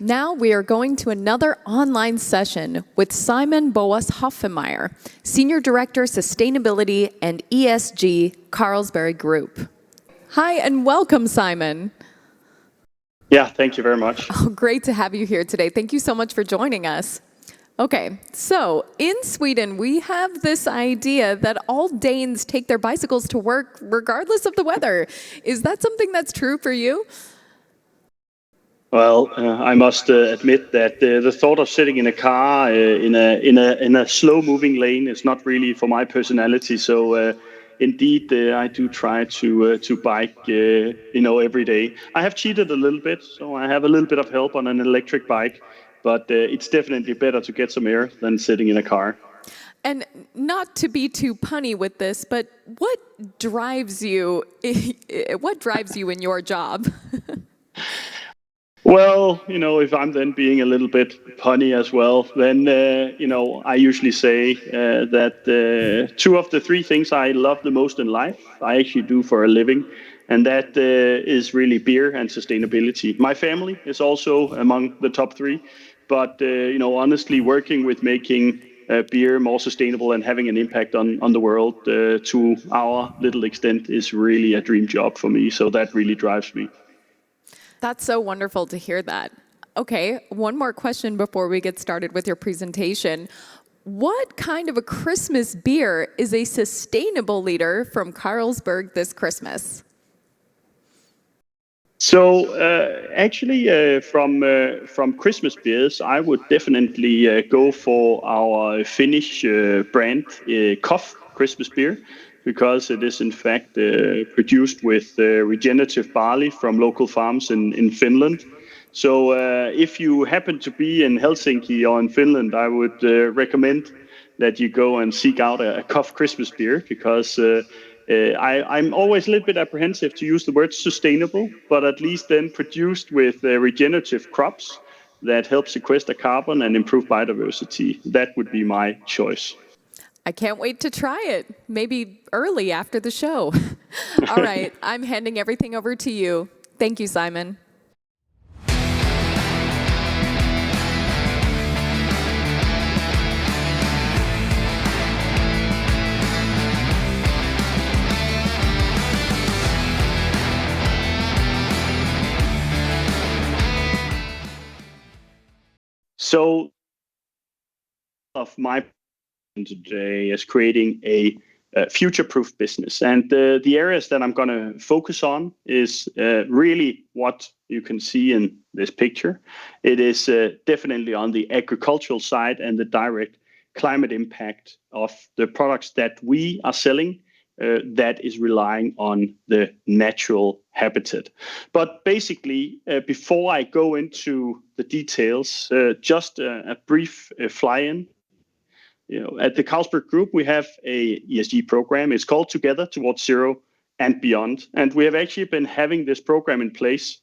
Now we are going to another online session with Simon Boas Hoffmeyer, Senior Director, Sustainability and ESG, Carlsberg Group. Hi and welcome, Simon. Yeah, thank you very much. Oh, great to have you here today. Thank you so much for joining us. Okay, so in Sweden, we have this idea that all Danes take their bicycles to work regardless of the weather. Is that something that's true for you? Well, I must admit that the thought of sitting in a car in a slow-moving lane is not really for my personality. So, indeed, I do try to bike, every day. I have cheated a little bit, so I have a little bit of help on an electric bike, but it's definitely better to get some air than sitting in a car. And not to be too punny with this, but what drives you? What drives you in your job? Well, if I'm then being a little bit punny as well, then, I usually say that two of the three things I love the most in life, I actually do for a living. And that is really beer and sustainability. My family is also among the top three. But, honestly, working with making beer more sustainable and having an impact on the world to our little extent is really a dream job for me. So that really drives me. That's so wonderful to hear that. Okay, one more question before we get started with your presentation. What kind of a Christmas beer is a sustainable leader from Carlsberg this Christmas? So actually, from Christmas beers, I would definitely go for our Finnish brand Koff Christmas beer, because it is in fact produced with regenerative barley from local farms in Finland. So if you happen to be in Helsinki or in Finland, I would recommend that you go and seek out a Koff Christmas beer, because I'm always a little bit apprehensive to use the word sustainable, but at least then produced with regenerative crops that help sequester carbon and improve biodiversity. That would be my choice. I can't wait to try it. Maybe early after the show. All right, I'm handing everything over to you. Thank you, Simon. So, of my today is creating a future-proof business. And the areas that I'm going to focus on is really what you can see in this picture. It is definitely on the agricultural side and the direct climate impact of the products that we are selling that is relying on the natural habitat. But basically, before I go into the details, just a brief fly-in. At the Carlsberg Group, we have a ESG program. It's called Together Towards Zero and Beyond. And we have actually been having this program in place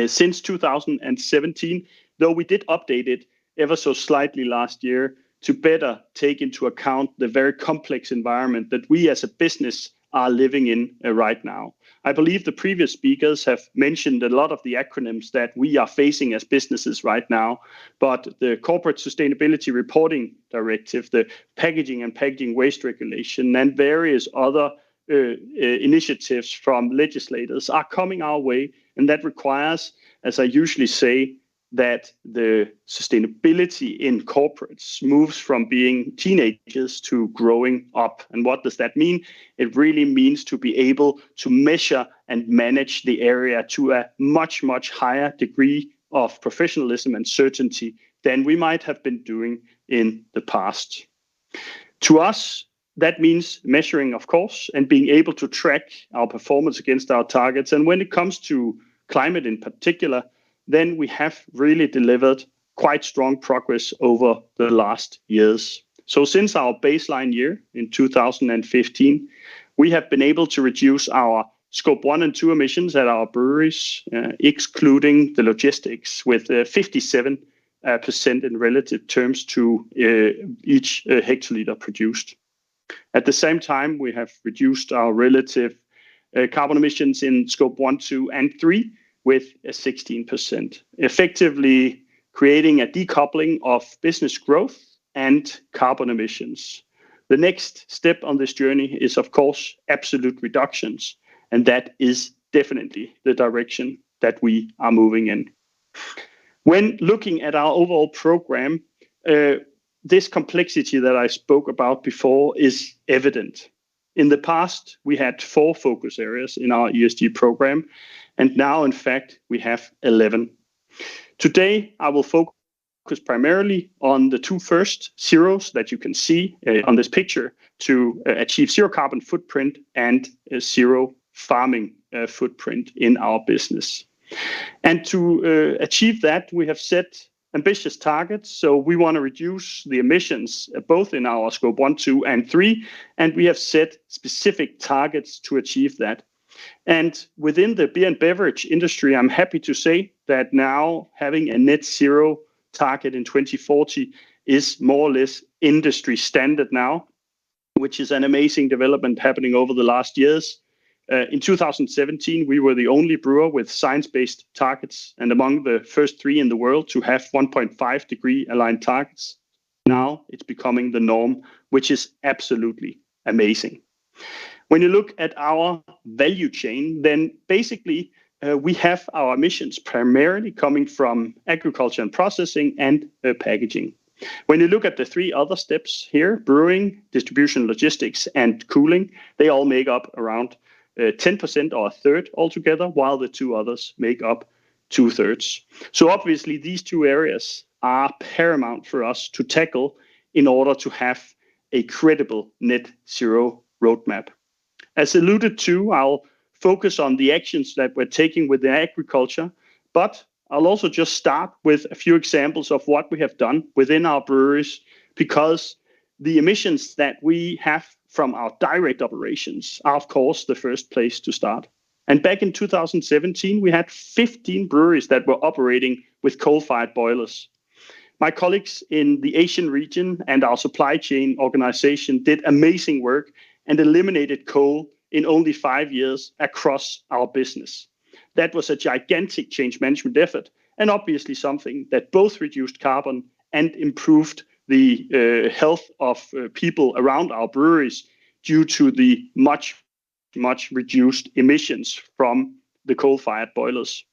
since 2017, though we did update it ever so slightly last year to better take into account the very complex environment that we as a business are living in right now. I believe the previous speakers have mentioned a lot of the acronyms that we are facing as businesses right now, but the Corporate Sustainability Reporting Directive, the Packaging and Packaging Waste Regulation, and various other initiatives from legislators are coming our way, and that requires, as I usually say, that the sustainability in corporates moves from being teenagers to growing up. And what does that mean? It really means to be able to measure and manage the area to a much, much higher degree of professionalism and certainty than we might have been doing in the past. To us, that means measuring, of course, and being able to track our performance against our targets. And when it comes to climate in particular, then we have really delivered quite strong progress over the last years. So since our baseline year in 2015, we have been able to reduce our Scope 1 and 2 emissions at our breweries, excluding the logistics, with 57% in relative terms to each hectoliter produced. At the same time, we have reduced our relative carbon emissions in Scope 1, 2, and 3 with a 16%, effectively creating a decoupling of business growth and carbon emissions. The next step on this journey is, of course, absolute reductions, and that is definitely the direction that we are moving in. When looking at our overall program, this complexity that I spoke about before is evident. In the past, we had 4 focus areas in our ESG program, and now, in fact, we have 11. Today, I will focus primarily on the 2 first zeros that you can see on this picture to achieve zero carbon footprint and zero farming footprint in our business. And to achieve that, we have set ambitious targets. So we want to reduce the emissions both in our scope 1, 2, and 3, and we have set specific targets to achieve that. And within the beer and beverage industry, I'm happy to say that now having a net zero target in 2040 is more or less industry standard now, which is an amazing development happening over the last years. In 2017, we were the only brewer with science-based targets and among the first 3 in the world to have 1.5 degree aligned targets. Now it's becoming the norm, which is absolutely amazing. When you look at our value chain, then basically we have our emissions primarily coming from agriculture and processing and packaging. When you look at the 3 other steps here, brewing, distribution, logistics, and cooling, they all make up around 10% or a third altogether, while the 2 others make up 2/3. So obviously these 2 areas are paramount for us to tackle in order to have a credible net zero roadmap. As alluded to, I'll focus on the actions that we're taking within agriculture, but I'll also just start with a few examples of what we have done within our breweries, because the emissions that we have from our direct operations are, of course, the first place to start. And back in 2017, we had 15 breweries that were operating with coal-fired boilers. My colleagues in the Asian region and our supply chain organization did amazing work and eliminated coal in only 5 years across our business. That was a gigantic change management effort, and obviously something that both reduced carbon and improved the health of people around our breweries due to the much reduced emissions from the coal-fired boilers.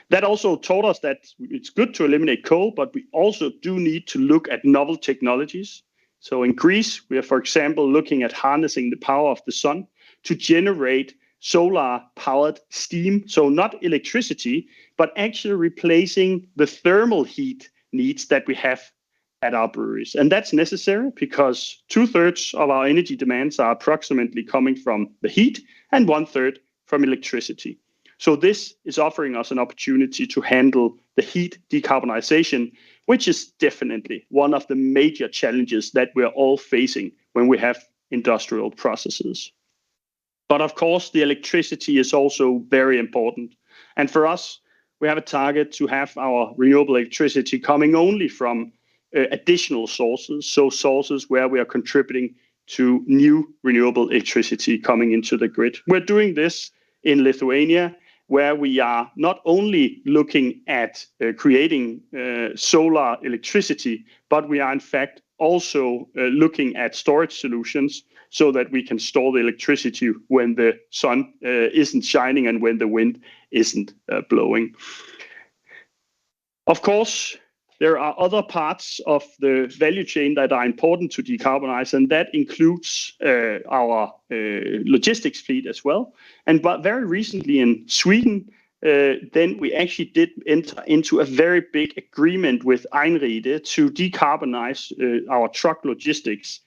That also taught us that it's good to eliminate coal, but we also do need to look at novel technologies. So in Greece, we are, for example, looking at harnessing the power of the sun to generate solar-powered steam. So not electricity, but actually replacing the thermal heat needs that we have at our breweries. And that's necessary because 2/3 of our energy demands are approximately coming from the heat and 1/3 from electricity. So this is offering us an opportunity to handle the heat decarbonization, which is definitely one of the major challenges that we're all facing when we have industrial processes. But of course, the electricity is also very important. And for us, we have a target to have our renewable electricity coming only from additional sources, so sources where we are contributing to new renewable electricity coming into the grid. We're doing this in Lithuania, where we are not only looking at creating solar electricity, but we are in fact also looking at storage solutions so that we can store the electricity when the sun isn't shining and when the wind isn't blowing. Of course, there are other parts of the value chain that are important to decarbonize, and that includes our logistics fleet as well. And but very recently in Sweden, then we actually did enter into a very big agreement with Einride to decarbonize our truck logistics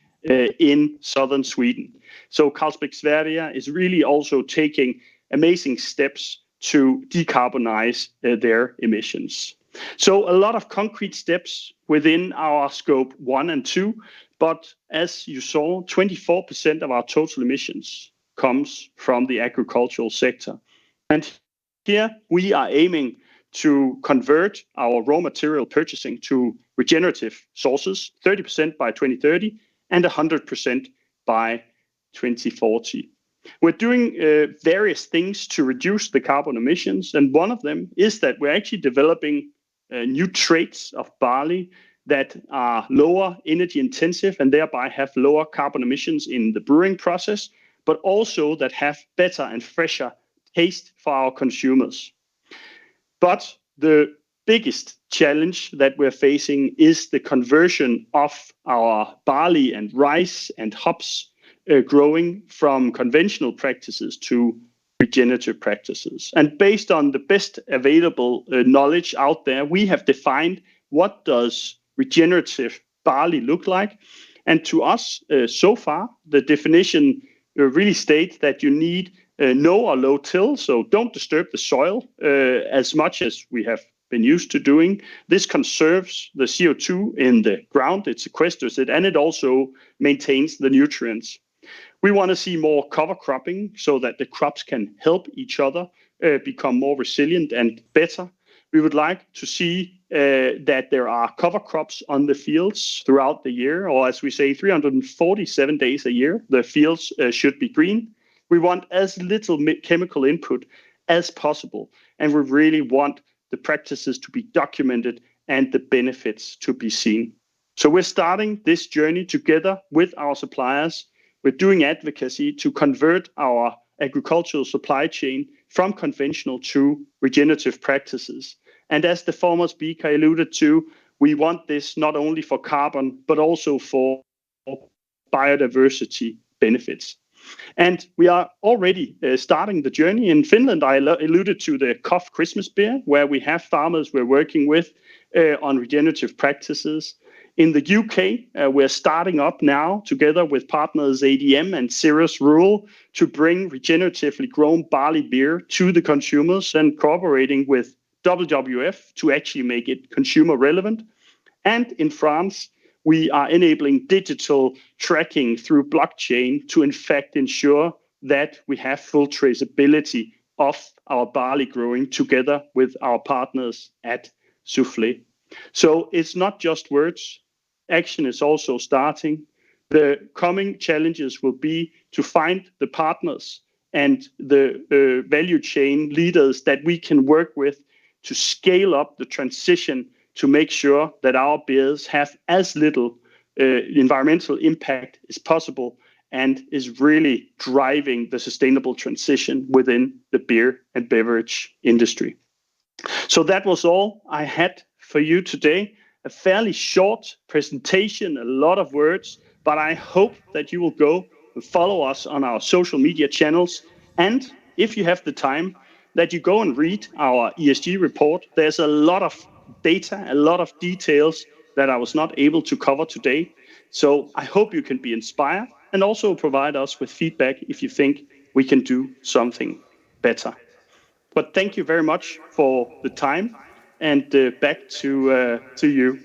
in southern Sweden. So Carlsberg Sverige is really also taking amazing steps to decarbonize their emissions. So a lot of concrete steps within our scope 1 and 2, but as you saw, 24% of our total emissions comes from the agricultural sector. And here we are aiming to convert our raw material purchasing to regenerative sources, 30% by 2030 and 100% by 2040. We're doing various things to reduce the carbon emissions, and one of them is that we're actually developing new traits of barley that are lower energy intensive and thereby have lower carbon emissions in the brewing process, but also that have better and fresher taste for our consumers. But the biggest challenge that we're facing is the conversion of our barley and rice and hops growing from conventional practices to regenerative practices. And based on the best available knowledge out there, we have defined what does regenerative barley look like. And to us, so far, the definition really states that you need no or low till, so don't disturb the soil as much as we have been used to doing. This conserves the CO2 in the ground, it sequesters it, and it also maintains the nutrients. We want to see more cover cropping so that the crops can help each other become more resilient and better. We would like to see that there are cover crops on the fields throughout the year, or as we say, 347 days a year, the fields should be green. We want as little chemical input as possible, and we really want the practices to be documented and the benefits to be seen. So we're starting this journey together with our suppliers. We're doing advocacy to convert our agricultural supply chain from conventional to regenerative practices. And as the former speaker alluded to, we want this not only for carbon, but also for biodiversity benefits. And we are already starting the journey. In Finland, I alluded to the Cough Christmas beer, where we have farmers we're working with on regenerative practices. In the UK, we're starting up now together with partners ADM and Cirrus Rural to bring regeneratively grown barley beer to the consumers and cooperating with WWF to actually make it consumer relevant. And in France, we are enabling digital tracking through blockchain to in fact ensure that we have full traceability of our barley growing together with our partners at Soufflé. So it's not just words, action is also starting. The coming challenges will be to find the partners and the value chain leaders that we can work with to scale up the transition to make sure that our beers have as little environmental impact as possible and is really driving the sustainable transition within the beer and beverage industry. So that was all I had for you today. A fairly short presentation, a lot of words, but I hope that you will go and follow us on our social media channels. And if you have the time, that you go and read our ESG report. There's a lot of data, a lot of details that I was not able to cover today. So I hope you can be inspired and also provide us with feedback if you think we can do something better. But thank you very much for the time, and back to you.